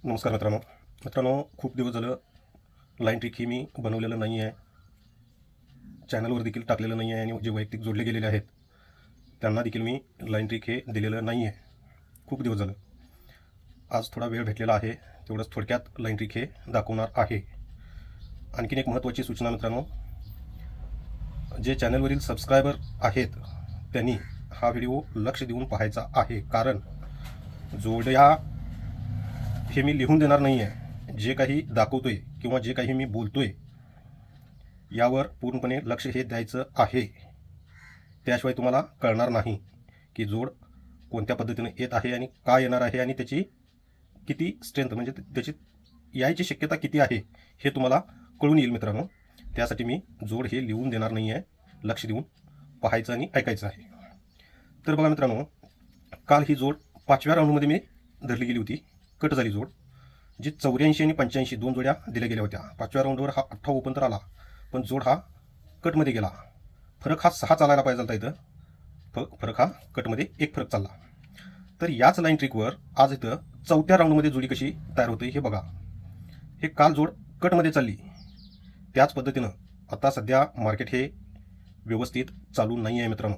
नमस्कार मित्रांनो, खूप दिवस झालं लाईन ट्रिक ही मी बनवलेलं नाही आहे, चॅनलवर देखील टाकलेलं नाही आहे आणि जे वैयक्तिक जोडले गेलेले आहेत त्यांना देखील मी लाईन ट्रिक हे दिलेलं नाही आहे. खूप दिवस झालं. आज थोडा वेळ भेटलेला आहे, तेवढंच थोडक्यात लाईन ट्रिक हे दाखवणार आहे. आणखीन एक महत्त्वाची सूचना मित्रांनो, जे चॅनलवरील सबस्क्रायबर आहेत त्यांनी हा व्हिडिओ लक्ष देऊन पाहायचा आहे, कारण जोड्या हे मी लिहून देणार नाही आहे. जे काही दाखवतोय किंवा जे काही मी बोलतोय यावर पूर्णपणे लक्ष हे द्यायचं आहे. त्याशिवाय तुम्हाला कळणार नाही की जोड कोणत्या पद्धतीने येत आहे आणि का येणार आहे आणि त्याची किती स्ट्रेंथ म्हणजे त्याची यायची शक्यता किती आहे हे तुम्हाला कळून येईल मित्रांनो. त्यासाठी मी जोड हे लिहून देणार नाही आहे, लक्ष देऊन पाहायचं आणि ऐकायचं आहे. तर बघा मित्रांनो, काल ही जोड 5व्या राऊंडमध्ये मी धरली गेली होती, कट झाली जोड. जी 84 आणि 85 दोन जोड्या दिल्या गेल्या होत्या. 5व्या राऊंडवर हा 8 ओपन तर आला, पण जोड हा कटमध्ये गेला. फरक हा 6 चालायला पाहिजे होता. इथं फरक हा कटमध्ये 1 फरक चालला. तर याच लाईन ट्रिकवर आज इथं 4थ्या राऊंडमध्ये जोडी कशी तयार होते हे बघा. हे काल जोड कटमध्ये चालली, त्याच पद्धतीनं आता सध्या मार्केट हे व्यवस्थित चालू नाही आहे मित्रांनो.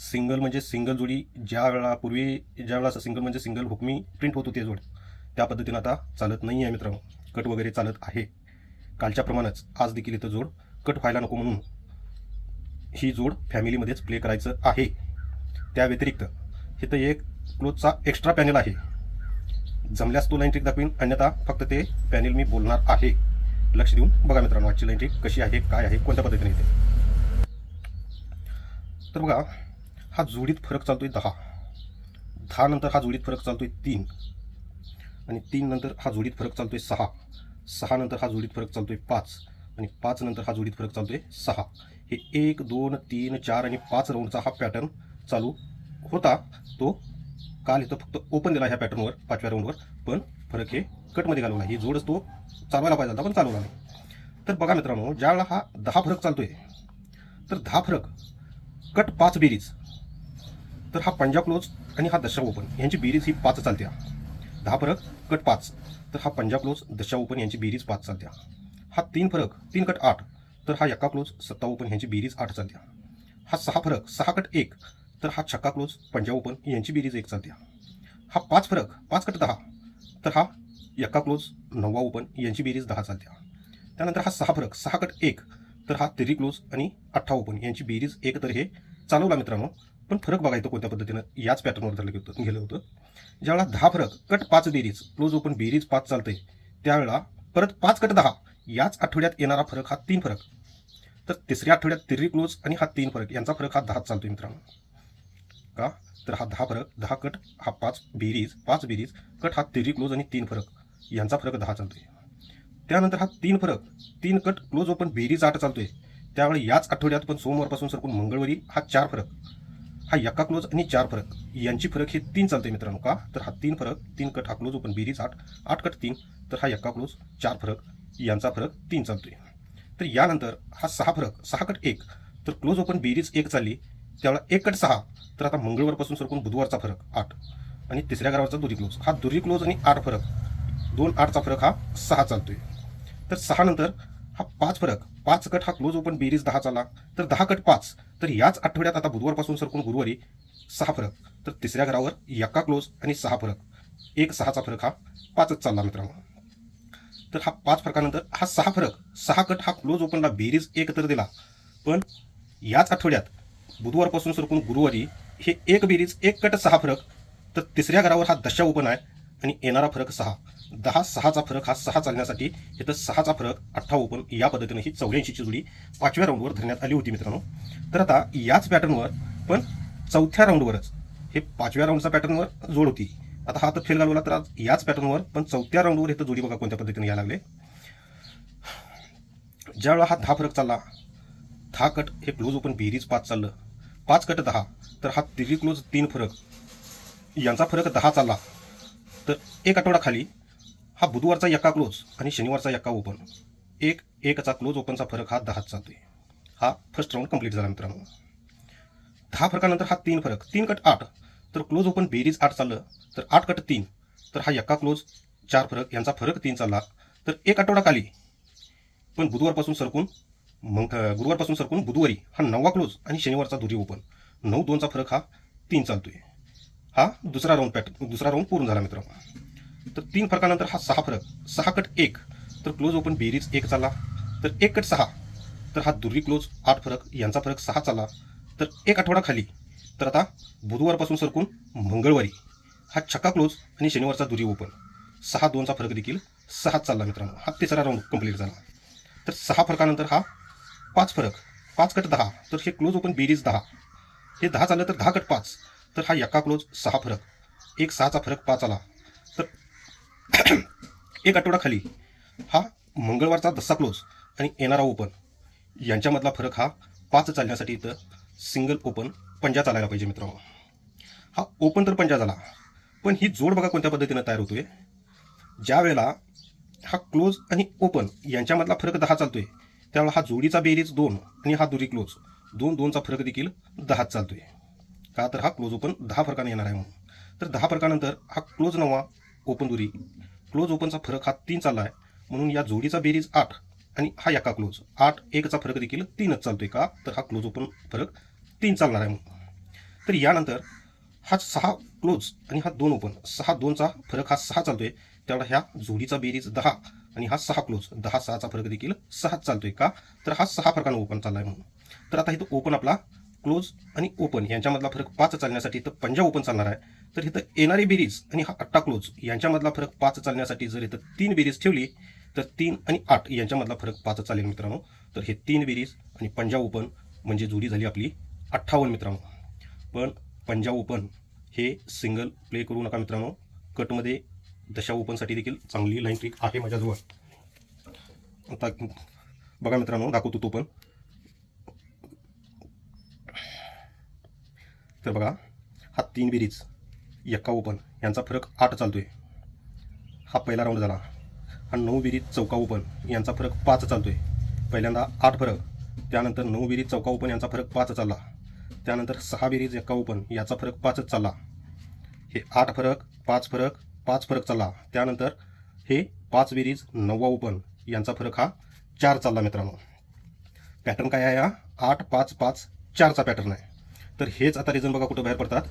सिंगल म्हणजे सिंगल जोडी ज्या वेळेला सिंगल म्हणजे सिंगल हुकमी प्रिंट होत होती जोड, त्या पद्धतीनं आता चालत नाही आहे मित्रांनो. कट वगैरे चालत आहे कालच्याप्रमाणेच. आज देखील इथं जोड कट व्हायला नको म्हणून ही जोड फॅमिलीमध्येच प्ले करायचं आहे. त्या व्यतिरिक्त इथं एक क्लोजचा एक्स्ट्रा पॅनेल आहे. जमल्यास तो लाईन ट्रिक दाखवीन, अन्यथा फक्त ते पॅनेल मी बोलणार आहे. लक्ष देऊन बघा मित्रांनो, आजची लाईन ट्रिक कशी आहे, काय आहे, कोणत्या पद्धतीने येते. तर बघा, हा जोडीत फरक चालतोय 10 नंतर हा जोडीत फरक चालतोय 3 आणि 3 नंतर हा जोडीत फरक चालतोय 6 नंतर हा जोडीत फरक चालतोय 5 आणि 5 नंतर हा जोडीत फरक चालतोय 6. हे 1 2 3 4 आणि 5 राऊंडचा हा पॅटर्न चालू होता. तो काल इथं फक्त ओपन दिला ह्या पॅटर्नवर 5व्या राऊंडवर, पण फरक हे कटमध्ये घालवला. ही जोडच तो चालवायला पाहिजे होता पण चालवला नाही. तर बघा मित्रांनो, ज्यावेळेला हा 10 फरक चालतोय, तर 10 फरक कट 5 बेरीज, तर हा पंजाब क्लोज आणि हा दशा ओपन यांची बेरीज ही 5 चालत्या. 10 फरक कट 5, तर हा पंजाब क्लोज दशा ओपन यांची बेरीज 5 चालत्या. हा 3 फरक 3 कट 8, तर हा यक्का क्लोज सत्ता ओपन यांची बेरीज 8 चालत्या. हा 6 फरक 6 कट 1, तर हा छक्का क्लोज पंजाब ओपन यांची बेरीज 1 चालत्या. हा 5 फरक 5 कट 10, तर हा यक्का क्लोज 9 ओपन यांची बेरीज 10 चालत्या. त्यानंतर हा 6 फरक 6 कट 1, तर हा तिरी क्लोज आणि 18 ओपन यांची बेरीज 1. तर हे चालवला मित्रांनो. पण फरक बघा इथं कोणत्या पद्धतीनं याच पॅटर्नवर धरलं गेलं होतं. ज्यावेळेला 10 फरक कट 5 बेरीज क्लोज ओपन बेरीज 5 चालते, त्यावेळेला परत 5 कट 10 याच आठवड्यात येणारा फरक हा 3 फरक, तर तिसऱ्या आठवड्यात तिरी क्लोज आणि हा 3 फरक यांचा फरक हा 10 चालतोय मित्रांनो. का तर हा 10 फरक 10 कट हा 5 बेरीज कट हा तिरी क्लोज आणि 3 फरक यांचा फरक 10 चालतोय. त्यानंतर हा 3 फरक 3 कट क्लोज ओपन बेरीज 8 चालतोय. त्यावेळी याच आठवड्यात पण सोमवारपासून सरकून मंगळवारी हा 4 फरक, हा यक्का क्लोज आणि 4 फरक यांची फरक हे 3 चालते मित्रांनो. का तर हा 3 फरक 3 कट हा क्लोज ओपन बेरीज 8 कट 3, तर हा यक्का क्लोज 4 फरक यांचा फरक 3 चालतोय. तर यानंतर हा 6 फरक 6 कट 1, तर क्लोज ओपन बेरीज 1 चालली, त्यावेळेला 1 कट 6, तर आता मंगळवारपासून सरकून बुधवारचा फरक 8 आणि तिसऱ्या गरावरचा दुरी क्लोज, हा दुरी क्लोज आणि 8 फरक 2 8चा फरक हा 6 चालतोय. तर 6 नंतर हा 5 फरक 5 कट हा क्लोज ओपन बेरीज 10 चालला, तर 10 कट 5, तर याच आठवड्यात आता बुधवारपासून सरकून गुरुवारी 6 फरक, तर तिसऱ्या घरावर यक्का क्लोज आणि 6 फरक 1 6चा फरक हा 5च चालला मित्रांनो. तर हा 5 फरकानंतर हा 6 फरक 6 कट हा क्लोज ओपनला बेरीज 1 तर दिला, पण याच आठवड्यात बुधवारपासून सरकून गुरुवारी हे 1 बेरीज 1 कट 6 फरक, तर तिसऱ्या घरावर हा दशा ओपन आहे आणि येणारा फरक 6. 10 6चा फरक हा 6 चालण्यासाठी इथं 6चा फरक 18 ओपन या पद्धतीने ही 84ची जोडी 5व्या राऊंडवर धरण्यात आली होती मित्रांनो. तर आता याच पॅटर्नवर पण 4थ्या राऊंडवरच हे 5व्या राऊंडचा पॅटर्नवर जोड होती. आता हा तर फेल घालवला, तर आज याच पॅटर्नवर पण 4थ्या राऊंडवर इथं जोडी बघा कोणत्या पद्धतीने यायला लागले. ज्यावेळेला हा 10 फरक चालला, 10 कट हे क्लोज ओपन बेरीज 5 चाललं, 5 कट 10, तर हा तिरी क्लोज 3 फरक यांचा फरक 10 चालला. तर एक आठवडा खाली हा बुधवारचा यक्का क्लोज आणि शनिवारचा यक्का ओपन 1 क्लोज ओपनचा फरक हा 10 चालतोय. हा फर्स्ट राऊंड कंप्लीट झाला मित्रांनो. 10 फरकानंतर हा 3 फरक 3 कट 8, तर क्लोज ओपन बेरीज 8 चाललं, तर 8 कट 3, तर हा यक्का क्लोज 4 फरक यांचा फरक 3 चालला तर एक आठवडा खाली, पण गुरुवारपासून सरकून बुधवारी हा 9वा क्लोज आणि शनिवारचा दुरी ओपन 9-2चा फरक हा 3 चालतोय. हा दुसरा राऊंड पूर्ण झाला मित्रांनो. तर 3 फरकानंतर हा 6 फरक 6 कट 1 तर क्लोज ओपन बेरीज 1 चालला, तर 1 कट 6 तर हा दुरी क्लोज 8 फरक यांचा फरक 6 चालला, तर एक आठवडा खाली. तर आता बुधवारपासून सरकून मंगळवारी हा छक्का क्लोज आणि शनिवारचा दुरी ओपन 6-2चा फरक देखील 6 चालला मित्रांनो. हा तिसरा राऊंड कंप्लीट झाला. तर 6 फरकानंतर हा 5 फरक 5 कट 10 तर हे क्लोज ओपन बेरीज 10, हे 10 चाललं तर 10 कट 5 तर हा यक्का क्लोज 6 फरक 1-6चा फरक 5 आला. तर एक आठवडा खाली हा मंगळवारचा 10सा क्लोज आणि येणारा ओपन यांच्यामधला फरक हा 5 चालण्यासाठी इथं सिंगल ओपन पंजा चालायला पाहिजे मित्रांनो. हा ओपन तर पंजा झाला, पण ही जोड बघा कोणत्या पद्धतीनं तयार होतोय. ज्या वेळेला हा क्लोज आणि ओपन यांच्यामधला फरक 10 चालतोय त्यावेळेला हा जोडीचा बेरीज 2 आणि हा दुरी क्लोज 2-2चा फरक देखील 10 चालतोय. का तर हा क्लोज ओपन 10 फरकाने येणार आहे म्हणून. तर 10 फरकानंतर हा क्लोज 9वा ओपन दुरी क्लोज ओपनचा फरक हा 3 चालला आहे, म्हणून या जोडीचा बेरीज 8 आणि हा यक्का क्लोज 8-1चा फरक देखील 3च चालतोय. का तर हा क्लोज ओपन फरक 3 चालणार आहे म्हणून. तर यानंतर हा 6 क्लोज आणि हा 2 ओपन 6-2चा फरक हा 6 चालतोय, त्यावेळेला ह्या जोडीचा बेरीज 10 आणि हा 6 क्लोज 10-6चा फरक देखील 6 चालतोय. का तर हा 6 फरकानं ओपन चालला आहे म्हणून. तर आता इथं ओपन आपला क्लोज आणि ओपन यांच्यामधला फरक 5 चालण्यासाठी इथं पंजा ओपन चालणार आहे. तर इथं येणारी बेरीज आणि हा 8 क्लोज यांच्यामधला फरक 5 चालण्यासाठी जर इथं 3 बेरीज ठेवली तर 3 आणि 8 यांच्यामधला फरक 5 चालेल मित्रांनो. तर हे 3 बेरीज आणि पंजा ओपन म्हणजे जोडी झाली आपली 58 मित्रांनो. पण पंजा ओपन हे सिंगल प्ले करू नका मित्रांनो. कटमध्ये दशा ओपनसाठी देखील चांगली लाईन ट्रिक आहे माझ्याजवळ. आता बघा मित्रांनो, दाखवतो तो पण. तर बघा हा 3 बेरीज यक्का ओपन यांचा फरक 8 चालतोय, हा पहिला राऊंड झाला. हा 9 बेरीज चौका ओपन यांचा फरक 5 चालतोय. पहिल्यांदा 8 फरक, त्यानंतर 9 बेरीज चौका ओपन यांचा फरक 5 चालला, त्यानंतर 6 बेरीज यक्का ओपन याचा फरक 5च चालला. हे 8 फरक 5 फरक 5 फरक चालला, त्यानंतर हे 5 बेरीज 9वा ओपन यांचा फरक हा 4 चालला मित्रांनो. पॅटर्न काय आहे हा 8-5-5-4चा पॅटर्न आहे. तर हेच आता रिझन बघा कुठं बाहेर पडतात.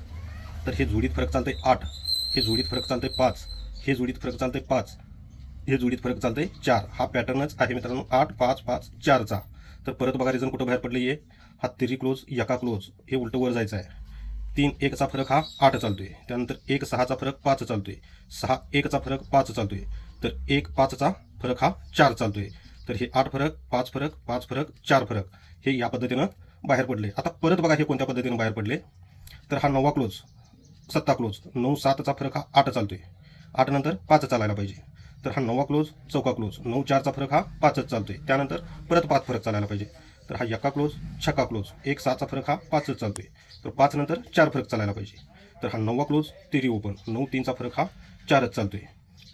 तर हे जोडीत फरक चालतंय 8, हे जोडीत फरक चालतंय 5, हे जोडीत फरक चालतंय 5, हे जोडीत फरक चालतंय 4. हा पॅटर्नच आहे मित्रांनो 8-5-5-4चा. तर परत बघा रिझन कुठं बाहेर पडलं. हा तिरी क्लोज यका क्लोज हे उलटं वर जायचं आहे. 3-1चा फरक हा 8 चालतोय, त्यानंतर 1-6चा फरक 5 चालतोय, 6-1चा फरक 5 चालतोय, तर 1-5चा फरक हा 4 चालतोय. तर हे 8 फरक 5 फरक 5 फरक 4 फरक हे या पद्धतीनं बाहेर पडले. आता परत बघा हे कोणत्या पद्धतीनं बाहेर पडले. तर हा 9वा क्लोज 7 क्लोज 9-7चा फरक हा 8 चालतोय, 8 नंतर 5 चालायला पाहिजे. तर हा 9वा क्लोज चौका क्लोज 9-4चा फरक हा 5च चालतोय, त्यानंतर परत 5 फरक चालायला पाहिजे. तर हा यक्का क्लोज छक्का क्लोज 1-6चा फरक हा 5च चालतोय, तर 5 नंतर 4 फरक चालायला पाहिजे. तर हा 9वा क्लोज तिरी ओपन 9-3चा फरक हा 4च चालतोय,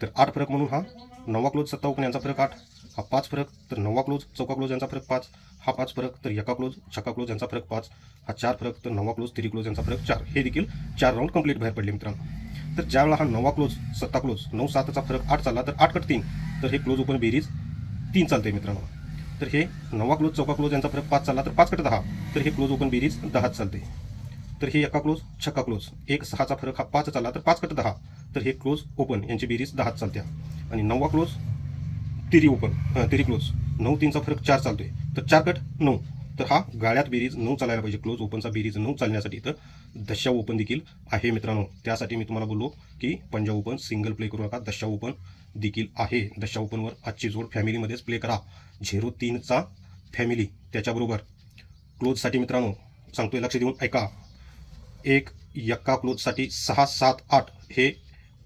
तर 8 फरक म्हणून हा 9वा क्लोज 7 ओपन यांचा फरक 8, हा 5 फरक तर 9वा क्लोज चौका क्लोज यांचा फरक 5, हा 5 फरक तर यक्का क्लोज छक्का क्लोज यांचा फरक 5, हा 4 फरक तर 9वा क्लोज तिरी क्लोज यांचा फरक 4. हे देखील 4 राऊंड कंप्लीट बाहेर पडले मित्रांनो. तर ज्यावेळेला हा 9वा क्लोज 7 क्लोज 9-7चा फरक 8 चालला, तर 8 कट 3 तर हे क्लोज ओपन बेरीज 3 चालते मित्रांनो. तर हे 9वा क्लोज चौका क्लोज यांचा फरक 5 चालला, तर 5 कट 10 तर हे क्लोज ओपन बेरीज 10 चालते. तर हे यक्का क्लोज छक्का क्लोज 1-6चा फरक हा 5 चालला, तर 5 कट 10 तर हे क्लोज ओपन यांची बेरीज 10 चालत्या. आणि 9वा क्लोज तिरी क्लोज 9-3चा फरक 4 चालतोय, तर 4 कट 9 तर हा गाळ्यात बेरीज 9 चालायला पाहिजे. क्लोज ओपनचा बेरीज 9 चालण्यासाठी तर दशा ओपन देखील आहे मित्रांनो. त्यासाठी मी तुम्हाला बोललो की पंजा ओपन सिंगल प्ले करू नका, दशा ओपन देखील आहे. दशा ओपनवर आजची जोड फॅमिलीमध्येच प्ले करा. 0-3चा फॅमिली त्याच्याबरोबर क्लोजसाठी मित्रांनो सांगतोय, लक्ष देऊन ऐका. एक यक्का क्लोजसाठी 6-7-8 हे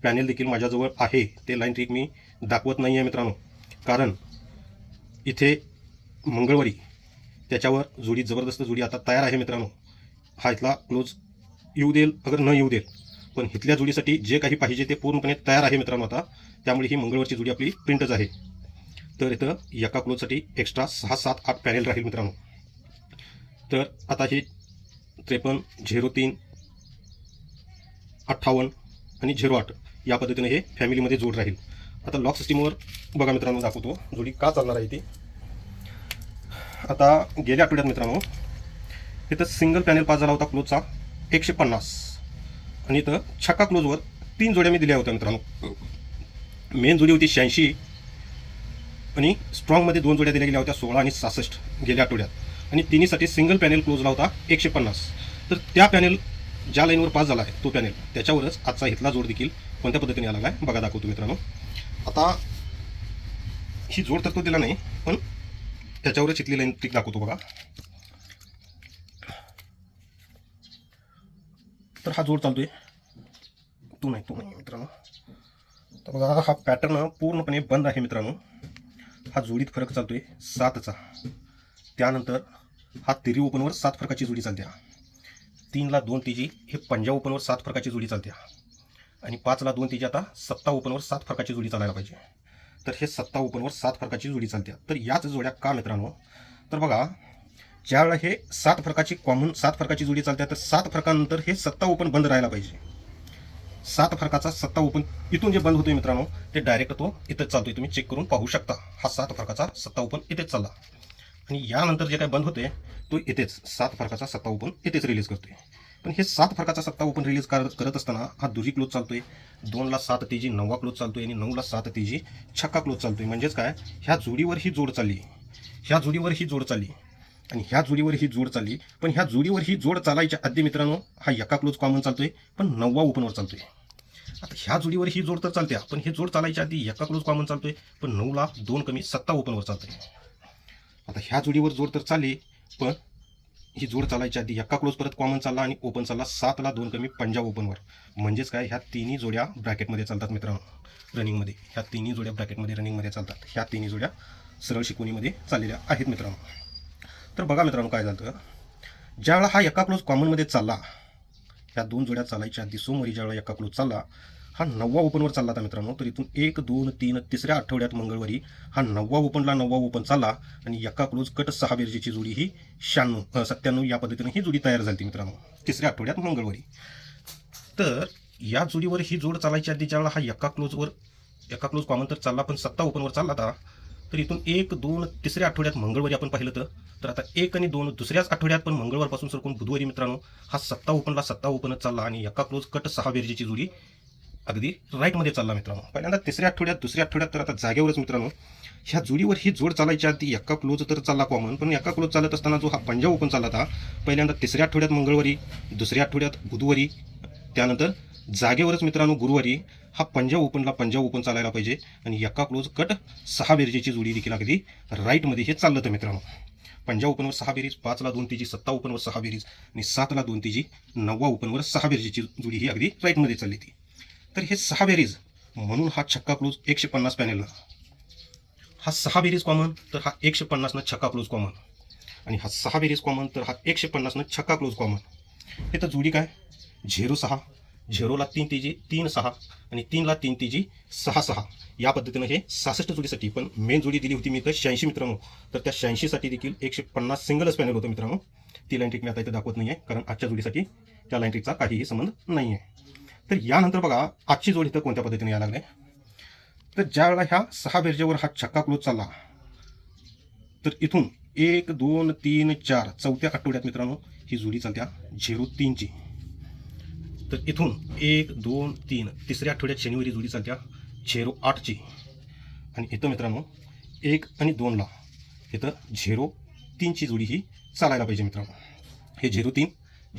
पॅनेल देखील माझ्याजवळ आहे. ते लाईन ट्रिक मी दाखवत नाही आहे मित्रांनो, कारण इथे मंगळवारी त्याच्यावर जोडी जबरदस्त जोडी आता तयार आहे मित्रांनो. हा इथला क्लोज येऊ देल अगर न येऊ देल, पण इथल्या जोडीसाठी जे काही पाहिजे ते पूर्णपणे तयार आहे मित्रांनो आता. त्यामुळे ही मंगळवारची जोडी आपली प्रिंटच आहे. तर इथं यक्का क्लोजसाठी एक्स्ट्रा 6-7-8 पॅनेल राहील मित्रांनो. तर आता हे 53, 03, 58 आणि 08 या पद्धतीने हे फॅमिलीमध्ये जोड राहील. आता लॉक सिस्टीमवर बघा मित्रांनो दाखवतो जोडी का चालणार आहे ती. आता गेल्या आठवड्यात मित्रांनो इथं सिंगल पॅनल पास झाला होता क्लोजचा 150 आणि इथं छक्का क्लोजवर 3 जोड्या मी दिल्या होत्या मित्रांनो. मेन जोडी होती 86 आणि स्ट्रॉंगमध्ये 2 जोड्या दिल्या गेल्या होत्या 16 आणि 66 गेल्या आठवड्यात आणि तिन्हीसाठी सिंगल पॅनल क्लोजला होता 150. तर त्या पॅनल ज्या लाईनवर पास झाला आहे तो पॅनल त्याच्यावरच आजचा इथला जोड देखील कोणत्या पद्धतीने आला आहे बघा दाखवतो मित्रांनो. आता ही जोड तर तो दिला नाही पण त्याच्यावरच इथली लाईन ट्रिक दाखवतो बघा. तर हा जोड चालतोय तो नाही मित्रांनो. तर बघा हा पॅटर्न पूर्णपणे बंद आहे मित्रांनो. हा जोडीत फरक चालतोय 7चा. त्यानंतर हा तिरी ओपनवर 7 फरकाची जोडी चालत्या. 3ला 2 तिजी हे पंजा ओपनवर 7 फरकाची जोडी चालत्या आणि 5ला 2 तिजी आता 7 ओपनवर 7 फरकाची जोडी चालायला पाहिजे. तर हे 7 ओपनवर 7 फरकाची जोडी चालत्या. तर याच जोड्या का मित्रांनो. तर बघा ज्यावेळेला हे 7 फरकाची कॉमन 7 फरकाची जोडी चालत्या तर 7 फरकानंतर हे 7 ओपन बंद राहायला पाहिजे. 7 फरकाचा 7 ओपन इथून जे बंद होतोय मित्रांनो ते डायरेक्ट तो इथेच चालतोय. तुम्ही चेक करून पाहू शकता. हा 7 फरकाचा 7 ओपन इथेच चालला आणि यानंतर जे काय बंद होते तो इथेच 7 फरकाचा 7 ओपन इथेच रिलीज करतोय. पण हे 7 फरकाचा 7 ओपन रिलीज करत असताना हा दुरी क्लोज चालतोय. 2ला 7 तेजी 9वा क्लोज चालतोय आणि 9ला 7 तेजी छक्का क्लोज चालतोय. म्हणजेच काय ह्या जोडीवर ही जोड चालली, ह्या जोडीवर ही जोड चालली आणि ह्या जोडीवर ही जोड चालली. पण ह्या जोडीवर ही जोड चालायच्या आधी मित्रांनो हा एका क्लोज कॉमन चालतोय पण 9वा ओपनवर चालतोय. आता ह्या जोडीवर ही जोड तर चालत्या पण हे जोड चालायच्या आधी एका क्लोज कॉमन चालतोय पण 9ला 2 कमी 7 ओपनवर चालतोय. आता ह्या जोडीवर जोड तर चालली पण ही जोड चालायच्या आधी एका क्लोज परत कॉमन चालला आणि ओपन चालला 7ला 2 कमी पंजा ओपनवर. म्हणजेच काय ह्या तिन्ही जोड्या ब्रॅकेटमध्ये चालतात मित्रांनो रनिंगमध्ये. ह्या तिन्ही जोड्या ब्रॅकेटमध्ये रनिंगमध्ये चालतात. ह्या तिन्ही जोड्या सरळ शिकवणीमध्ये चाललेल्या आहेत मित्रांनो. तर बघा मित्रांनो काय झालं ज्यावेळेला हा एका क्लोज कॉमनमध्ये चालला ह्या 2 जोड्या चालायच्या आधी सोमवारी ज्यावेळेला एका क्लोज चालला हा 9वा ओपनवर चालला होता मित्रांनो. तर इथून 1 2 3 तिसऱ्या आठवड्यात मंगळवारी हा 9वा ओपनला 9वा ओपन चालला आणि एका क्लोज कट 6 बेरजेची जोडी ही 97 या पद्धतीने ही जोडी तयार झाली मित्रांनो तिसऱ्या आठवड्यात मंगळवारी. तर या जोडीवर ही जोड चालायच्या आधी ज्यावेळेला हा एका क्लोज कॉमन तर चालला पण 7 ओपनवर चालला होता. तर इथून 1 2 तिसऱ्या आठवड्यात मंगळवारी आपण पाहिलं तर आता 1 आणि 2 दुसऱ्याच आठवड्यात पण मंगळवारपासून सरकून बुधवारी मित्रांनो हा 7 ओपनला 7 ओपनच चालला आणि एका क्लोज कट 6 बेरजेची जोडी अगदी राईटमध्ये चालला मित्रांनो. पहिल्यांदा तिसऱ्या आठवड्यात दुसऱ्या आठवड्यात तर आता जागेवरच मित्रांनो ह्या जोडीवर ही जोड चालायच्या आधी एका क्लोज तर चालला कॉमन पण एका क्लोज चालत असताना जो हा पंजा ओपन चालला होता पहिल्यांदा तिसऱ्या आठवड्यात मंगळवारी दुसऱ्या आठवड्यात बुधवारी त्यानंतर जागेवरच मित्रांनो गुरुवारी हा पंजा ओपन चालायला पाहिजे आणि एका क्लोज कट 6 बेरजेची जोडी देखील अगदी राईटमध्ये हे चाललं तर मित्रांनो. पंजा ओपनवर 6 बेरीज 5ला 2 तिजी 7 ओपनवर 6 बेरीज आणि 7ला 2 तिजी 9वा ओपनवर 6 बेरजेची जोडी ही अगदी राईटमध्ये चालली ती. तर हे 6 बेरीज म्हणून हा छक्का क्लोज 150 पॅनेलला हा 6 बेरीज कॉमन तर हा 150 छक्का क्लोज कॉमन आणि हा 6 बेरीज कॉमन तर हा 150 छक्का क्लोज कॉमन. हे तर जोडी काय 0-6 0ला 3 तिजी 3-6 आणि 3ला 3 तिजी 6-6 या पद्धतीनं हे 66 जोडीसाठी. पण मेन जोडी दिली होती मी तर 86 मित्रांनो. तर त्या 86 साठी देखील 150 सिंगलच पॅनल होतं मित्रांनो. ती लाईन ट्रिक मी आता इथे दाखवत नाही आहे कारण आजच्या जोडीसाठी त्या लाईन ट्रिकचा काहीही संबंध नाही आहे. तर यानंतर बघा आजची जोड इथं कोणत्या पद्धतीने यायला लागले. तर ज्यावेळेला ह्या 6 बेरजेवर हा छक्का क्लोज चालला तर इथून 1 2 3 4 चौथ्या आठवड्यात मित्रांनो ही जोडी चालत्या 0-3ची. तर इथून 1 2 3 तिसऱ्या आठवड्यात शनिवारी जोडी चालत्या 0-8ची आणि इथं मित्रांनो 1 आणि 2ला इथं 0-3ची जोडी ही चालायला पाहिजे मित्रांनो. हे 0-3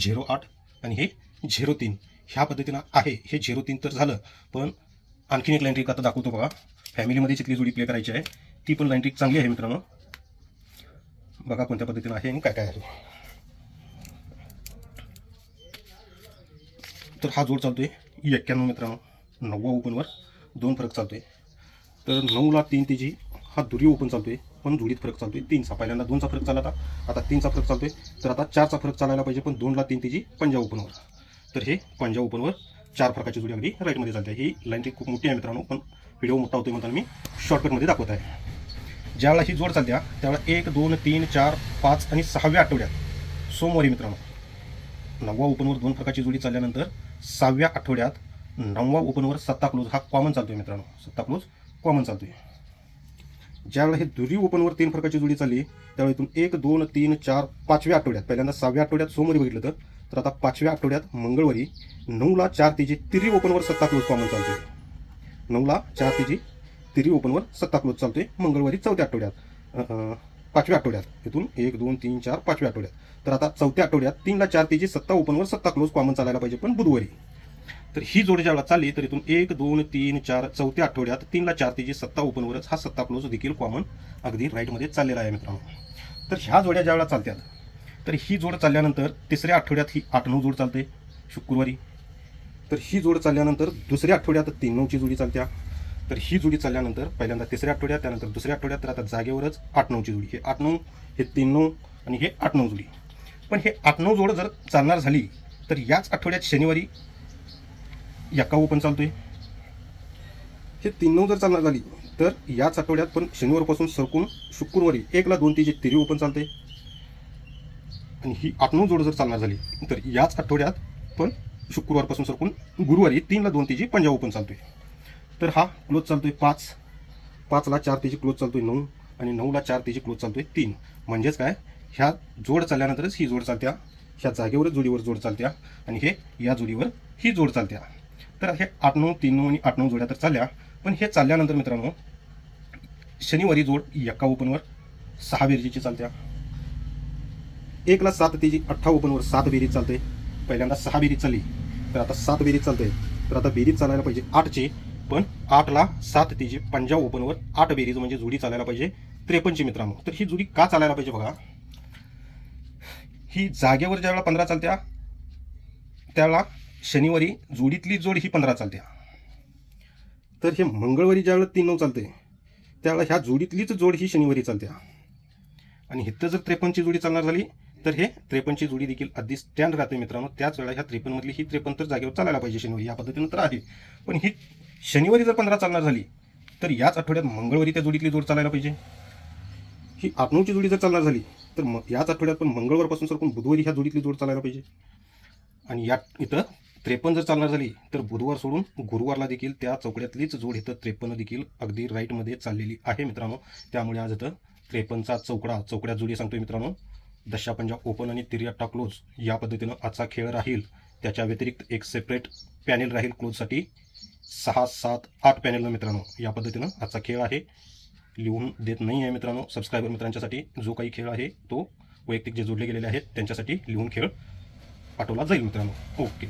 0-8 आणि हे 0-3 ह्या पद्धतीनं आहे. हे 0-3 तर झालं पण आणखीन एक लाईन ट्रिक आता दाखवतो बघा. फॅमिलीमध्ये जिथली जोडी प्ले करायची आहे ती पण लाईन ट्रिक चांगली आहे मित्रांनो. बघा कोणत्या पद्धतीनं आहे आणि काय काय आहे. तर हा जोड चालतोय 91 मित्रांनो 9वा ओपनवर 2 फरक चालतोय. तर 9ला 3 तिजी हा दुरी ओपन चालतोय पण जोडीत फरक चालतोय 3चा. पहिल्यांदा 2चा फरक चालला होता आता 3चा फरक चालतोय. तर आता 4चा फरक चालायला पाहिजे पण 2ला 3 तिजी पंजा ओपनवर. तर हे पंजा ओपनवर 4 फरकाची जोडी अगदी राईटमध्ये चालते. ही लाईन ट्रिक खूप मोठी आहे मित्रांनो पण व्हिडिओ मोठा होतोय म्हणताना मी शॉर्टकटमध्ये दाखवत आहे. ज्यावेळेला ही जोड चालत्या त्यावेळेला 1 2 3 4 5 आणि 6व्या आठवड्यात सोमवारी मित्रांनो 9वा ओपनवर 2 फरकाची जोडी चालल्यानंतर 6व्या आठवड्यात 9वा ओपनवर 7 क्लोज हा कॉमन चालतोय मित्रांनो. 7 क्लोज कॉमन चालतोय. ज्यावेळेला हे दुरी ओपनवर 3 फरकाची जोडी चालली त्यावेळी इथून 1 2 3 4 5व्या आठवड्यात, पहिल्यांदा 6व्या आठवड्यात सोमवारी बघितलं तर आता 5व्या आठवड्यात मंगळवारी 9ला 4 तिजी तिरी ओपनवर सत्ता क्लोज कॉमन चालतोय. 9ला 4 तिजी तिरी ओपनवर सत्ता क्लोज चालतोय मंगळवारी 4थ्या आठवड्यात, 5व्या आठवड्यात इथून 1 2 3 4 5व्या आठवड्यात. तर आता 4थ्या आठवड्यात 3ला 4 तिजी सत्ता ओपनवर सत्ता क्लोज कॉमन चालायला पाहिजे पण बुधवारी. तर ही जोडी ज्यावेळेला चालली तर इथून 1 2 3 4 4थ्या आठवड्यात 3ला 4 तिजी सत्ता ओपनवरच हा सत्ता क्लोज देखील कॉमन अगदी राईटमध्ये चाललेला आहे मित्रांनो. तर ह्या जोड्या ज्यावेळेला चालतात तर ही जोड चालल्यानंतर तिसऱ्या आठवड्यात ही 8-9 जोड चालते शुक्रवारी. तर ही जोड चालल्यानंतर दुसऱ्या आठवड्यात 3-9ची जोडी चालत्या. तर ही जोडी चालल्यानंतर पहिल्यांदा तिसऱ्या आठवड्यात, त्यानंतर दुसऱ्या आठवड्यात, तर आता जागेवरच 8-9ची जोडी. हे 8-9, हे 3-9 आणि हे 8-9 जोडी. पण हे 8-9 जोड जर चालणार झाली तर याच आठवड्यात शनिवारी एका ओपन चालतोय. हे 3-9 जर चालणार झाली तर याच आठवड्यात पण शनिवारपासून सरकून शुक्रवारी 1ला 2 तिची तिरी ओपन चालते. आणि ही 8-9 जोड जर चालणार झाली तर याच आठवड्यात पण शुक्रवारपासून सरकून गुरुवारी 3ला 2 तिची पंजाब ओपन चालतोय. तर हा क्लोज चालतोय 5, 5ला 4 तिची क्लोज चालतोय 9 आणि 9ला 4 तिची क्लोज चालतोय 3. म्हणजेच काय, ह्या जोड चालल्यानंतरच ही जोड चालत्या, ह्या जागेवरच जोडीवर जोड चालत्या आणि हे या जोडीवर ही जोड चालत्या. तर हे 8-9, 3-9 आणि 8-9 जोड्या तर चालल्या. पण हे चालल्यानंतर मित्रांनो शनिवारी जोड एका ओपनवर 6 बेरीजची चालत्या. 1ला 7 तिची 18 ओपनवर 7 बेरीज चालते. पहिल्यांदा 6 बेरीज चालली तर आता 7 बेरीज चालते. तर आता बेरीज चालायला पाहिजे 8ची, पण 8ला 7 तिची पंजाब ओपनवर 8 बेरीज म्हणजे जोडी चालायला पाहिजे 53ची मित्रांनो. तर ही जोडी का चालायला पाहिजे बघा, ही जागेवर ज्यावेळेला 15 चालत्या त्यावेळेला शनिवारी जोडीतली जोड ही 15 चालत्या. तर हे मंगळवारी ज्यावेळेला 3-9 चालते त्यावेळेला ह्या जोडीतलीच जोड ही शनिवारी चालत्या. आणि इथं जर 53ची जोडी चालणार झाली तर हे 53ची जोडी देखील अगदी स्टँड राहते मित्रांनो. त्याच वेळेला ह्या 53 मधली ही 53 तर जागेवर चालायला पाहिजे शनिवारी, या पद्धतीनं तर आहे. पण ही शनिवारी जर 15 चालणार झाली तर याच आठवड्यात मंगळवारी त्या जोडीतली जोड चालायला पाहिजे. ही 8-9ची जोडी जर चालणार झाली तर याच आठवड्यात पण मंगळवारपासून सरकून बुधवारी ह्या जोडीतली जोड चालायला पाहिजे. आणि या इथं 53 जर चालणार झाली तर बुधवार सोडून गुरुवारला देखील त्या चौकड्यातलीच जोड इथं 53 देखील अगदी राईटमध्ये चाललेली आहे मित्रांनो. त्यामुळे आज इथं 53चा चौकड्यात जोडी सांगतोय मित्रांनो. दशा पंजाब ओपन आणि तिरियाट्टा क्लोज या पद्धतीनं आजचा खेळ राहील. त्याच्या व्यतिरिक्त एक सेपरेट पॅनेल राहील क्लोजसाठी. 6, 7, 8 पॅनेलनं मित्रांनो या पद्धतीनं आजचा खेळ आहे. लिहून देत नाही आहे मित्रांनो. सबस्क्रायबर मित्रांच्यासाठी जो काही खेळ आहे तो वैयक्तिक जे जोडले गेलेले आहेत त्यांच्यासाठी लिहून खेळ पाठवला जाईल मित्रांनो. ओके.